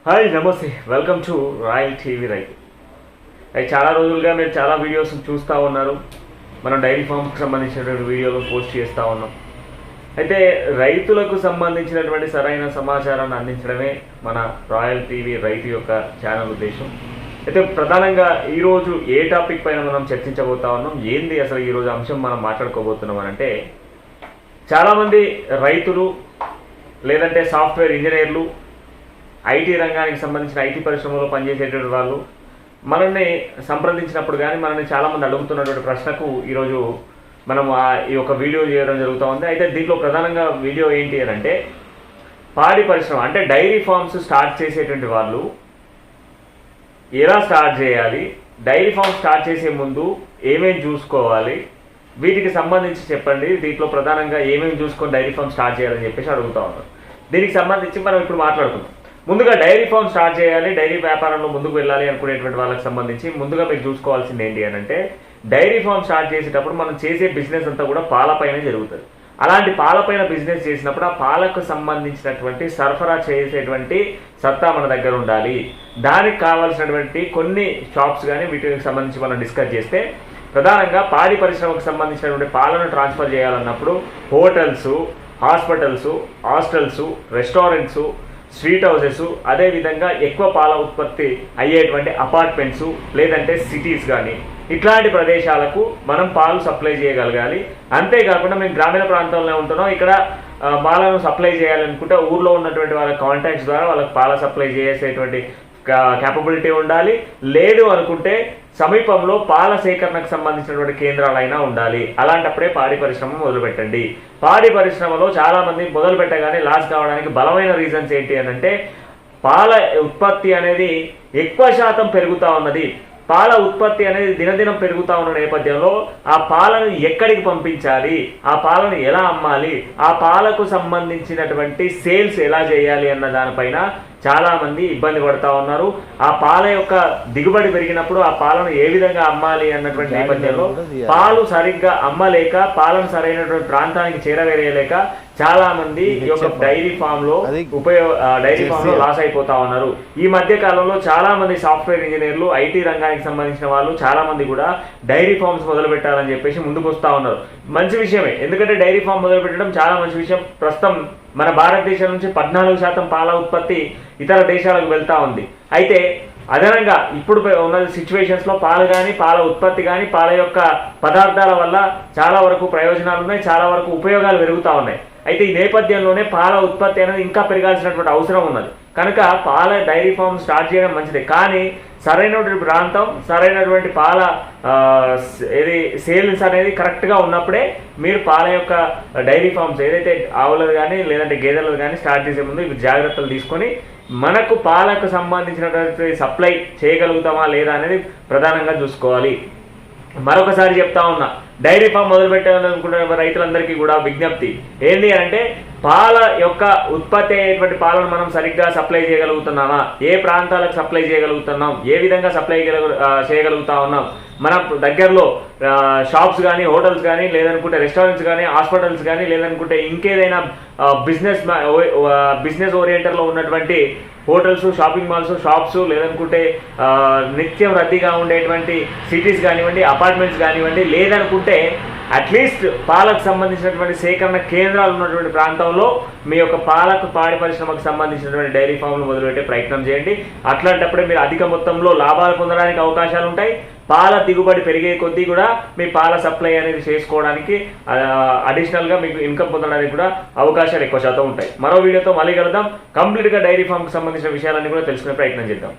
Hi నమస్తే, welcome to royal TV రైతు. చాలా రోజులుగా మీరు చాలా వీడియోస్ చూస్తూ ఉన్నారు. మనం డైరీ ఫామ్కి సంబంధించినటువంటి వీడియోలు పోస్ట్ చేస్తూ ఉన్నాం. అయితే రైతులకు సంబంధించినటువంటి సరైన సమాచారాన్ని అందించడమే మన రాయల్ టీవీ రైతు యొక్క ఛానల్ ఉద్దేశం. అయితే ప్రధానంగా ఈరోజు ఏ టాపిక్ పైన మనం చర్చించబోతా ఉన్నాం, ఏంది అసలు ఈరోజు అంశం మనం మాట్లాడుకోబోతున్నాం అంటే, చాలామంది రైతులు లేదంటే సాఫ్ట్వేర్ ఇంజనీర్లు, ఐటీ రంగానికి సంబంధించిన ఐటీ పరిశ్రమలో పనిచేసేటువంటి వాళ్ళు మనల్ని సంప్రదించినప్పుడు కానీ మనల్ని చాలామంది అడుగుతున్నటువంటి ప్రశ్నకు ఈరోజు మనం ఈ యొక్క వీడియో చేయడం జరుగుతూ ఉంది. అయితే దీంట్లో ప్రధానంగా వీడియో ఏంటి అని అంటే, పాడి పరిశ్రమ అంటే డైరీ ఫార్మ్స్ స్టార్ట్ చేసేటువంటి వాళ్ళు ఎలా స్టార్ట్ చేయాలి, డైరీ ఫార్మ్ స్టార్ట్ చేసే ముందు ఏమేమి చూసుకోవాలి, వీటికి సంబంధించి చెప్పండి. దీంట్లో ప్రధానంగా ఏమేమి చూసుకొని డైరీ ఫార్మ్ స్టార్ట్ చేయాలని చెప్పేసి అడుగుతూ ఉన్నారు. దీనికి సంబంధించి మనం ఇప్పుడు మాట్లాడుకుందాం. ముందుగా డైరీ ఫార్మ్ స్టార్ట్ చేయాలి, డైరీ వ్యాపారంలో ముందుకు వెళ్ళాలి అనుకునేటువంటి వాళ్ళకి సంబంధించి ముందుగా మీరు చూసుకోవాల్సింది ఏంటి అని అంటే, డైరీ ఫార్మ్ స్టార్ట్ చేసేటప్పుడు మనం చేసే బిజినెస్ అంతా కూడా పాలపైన జరుగుతుంది. అలాంటి పాలపైన బిజినెస్ చేసినప్పుడు ఆ పాలకు సంబంధించినటువంటి సరఫరా చేసేటువంటి సత్తా మన దగ్గర ఉండాలి. దానికి కావాల్సినటువంటి కొన్ని షాప్స్ కానీ వీటికి సంబంధించి మనం డిస్కస్ చేస్తే, ప్రధానంగా పాడి పరిశ్రమకు సంబంధించినటువంటి పాలను ట్రాన్స్ఫర్ చేయాలన్నప్పుడు hotels, hospitals, hostels, restaurants, street houses, అదేవిధంగా ఎక్కువ పాల ఉత్పత్తి అయ్యేటువంటి అపార్ట్మెంట్స్ లేదంటే సిటీస్ కానీ ఇట్లాంటి ప్రదేశాలకు మనం పాలు సప్లై చేయగలగాలి. అంతేకాకుండా మేము గ్రామీణ ప్రాంతంలో ఉంటున్నాం, ఇక్కడ పాలను సప్లై చేయాలనుకుంటే ఊర్లో ఉన్నటువంటి వాళ్ళ కాంటాక్ట్స్ ద్వారా వాళ్ళకి పాల సప్లై చేసేటువంటి క్యాపబిలిటీ ఉండాలి. లేదు అనుకుంటే సమీపంలో పాల సేకరణకు సంబంధించినటువంటి కేంద్రాలైనా ఉండాలి. అలాంటప్పుడే పాడి పరిశ్రమ మొదలుపెట్టండి. పాడి పరిశ్రమలో చాలామంది మొదలు పెట్టగానే లాస్ కావడానికి బలమైన రీజన్స్ ఏంటి అని అంటే, పాల ఉత్పత్తి అనేది ఎక్కువ శాతం పెరుగుతూ ఉన్నది. పాల ఉత్పత్తి అనేది దినదినం పెరుగుతూ ఉన్న నేపథ్యంలో ఆ పాలను ఎక్కడికి పంపించాలి, ఆ పాలను ఎలా అమ్మాలి, ఆ పాలకు సంబంధించినటువంటి సేల్స్ ఎలా చేయాలి అన్న దానిపైన చాలామంది ఇబ్బంది పడుతూ ఉన్నారు. ఆ పాల యొక్క దిగుబడి పెరిగినప్పుడు ఆ పాలను ఏ విధంగా అమ్మాలి అన్నటువంటి నేపథ్యంలో పాలు సరిగ్గా అమ్మలేక, పాలను సరైనటువంటి ప్రాంతానికి చేరవేయలేక చాలా మంది ఈ యొక్క డైరీ ఫామ్ లో లాస్ అయిపోతా ఉన్నారు. ఈ మధ్య కాలంలో చాలా మంది సాఫ్ట్వేర్ ఇంజనీర్లు, ఐటీ రంగానికి సంబంధించిన వాళ్ళు చాలా మంది కూడా డైరీ ఫార్మ్స్ మొదలు పెట్టాలని చెప్పేసి ముందుకు వస్తూ ఉన్నారు. మంచి విషయమే, ఎందుకంటే డైరీ ఫామ్ మొదలు పెట్టడం చాలా మంచి విషయం. ప్రస్తుతం మన భారతదేశం నుంచి 14% పాల ఉత్పత్తి ఇతర దేశాలకు వెళ్తా ఉంది. అయితే అదనంగా ఇప్పుడు ఉన్న సిచ్యువేషన్స్లో పాలు కానీ, పాల ఉత్పత్తి కానీ, పాల యొక్క పదార్థాల వల్ల చాలా వరకు ప్రయోజనాలు ఉన్నాయి, చాలా వరకు ఉపయోగాలు పెరుగుతూ ఉన్నాయి. అయితే ఈ నేపథ్యంలోనే పాల ఉత్పత్తి అనేది ఇంకా పెరగాల్సినటువంటి అవసరం ఉన్నది. కనుక పాల డైరీ ఫామ్ స్టార్ట్ చేయడం మంచిదే, కానీ సరైనటువంటి ప్రాంతం, సరైనటువంటి పాల సేల్స్ అనేది కరెక్ట్గా ఉన్నప్పుడే మీరు పాల యొక్క డైరీ ఫార్మ్స్ ఏదైతే ఆవులది కానీ లేదంటే గేదెలది కానీ స్టార్ట్ చేసే ముందు ఇవి జాగ్రత్తలు తీసుకొని మనకు పాలకు సంబంధించినటువంటి సప్లై చేయగలుగుతామా లేదా అనేది ప్రధానంగా చూసుకోవాలి. మరొకసారి చెప్తా ఉన్నా, డైరీ ఫామ్ మొదలు పెట్టాలనుకుంటున్న రైతులందరికీ కూడా విజ్ఞప్తి ఏంటి అంటే, పాల యొక్క ఉత్పత్తి అయ్యేటువంటి పాలను మనం సరిగ్గా సప్లై చేయగలుగుతున్నామా, ఏ ప్రాంతాలకు సప్లై చేయగలుగుతున్నాం, ఏ విధంగా సప్లై చేయగలుగుతా ఉన్నాం, మన దగ్గరలో షాప్స్ కానీ, హోటల్స్ కానీ, లేదనుకుంటే రెస్టారెంట్స్ కానీ, హాస్పిటల్స్ కానీ, లేదనుకుంటే ఇంకేదైనా బిజినెస్ ఓరియంటర్లో ఉన్నటువంటి హోటల్స్, షాపింగ్ మాల్స్, షాప్స్, లేదనుకుంటే నిత్యం రద్దీగా ఉండేటువంటి సిటీస్ కానివ్వండి, అపార్ట్మెంట్స్ కానివ్వండి, లేదనుకుంటే అట్లీస్ట్ పాలకు సంబంధించినటువంటి సేకరణ కేంద్రాలు ఉన్నటువంటి ప్రాంతంలో మీ యొక్క పాడి పరిశ్రమకు సంబంధించినటువంటి డైరీ ఫామ్లు మొదలుపెట్టే ప్రయత్నం చేయండి. అట్లాంటప్పుడే మీరు అధిక మొత్తంలో లాభాలు పొందడానికి అవకాశాలు ఉంటాయి. పాల దిగుబడి పెరిగే కొద్దీ కూడా మీ పాల సప్లై అనేది చేసుకోవడానికి అడిషనల్గా మీకు ఇన్కమ్ పొందడానికి కూడా అవకాశాలు ఎక్కువ శాతం ఉంటాయి. మరో వీడియోతో మళ్ళీ కలుద్దాం. కంప్లీట్గా డైరీ ఫామ్కి సంబంధించిన విషయాలన్నీ కూడా తెలుసుకునే ప్రయత్నం చేద్దాం.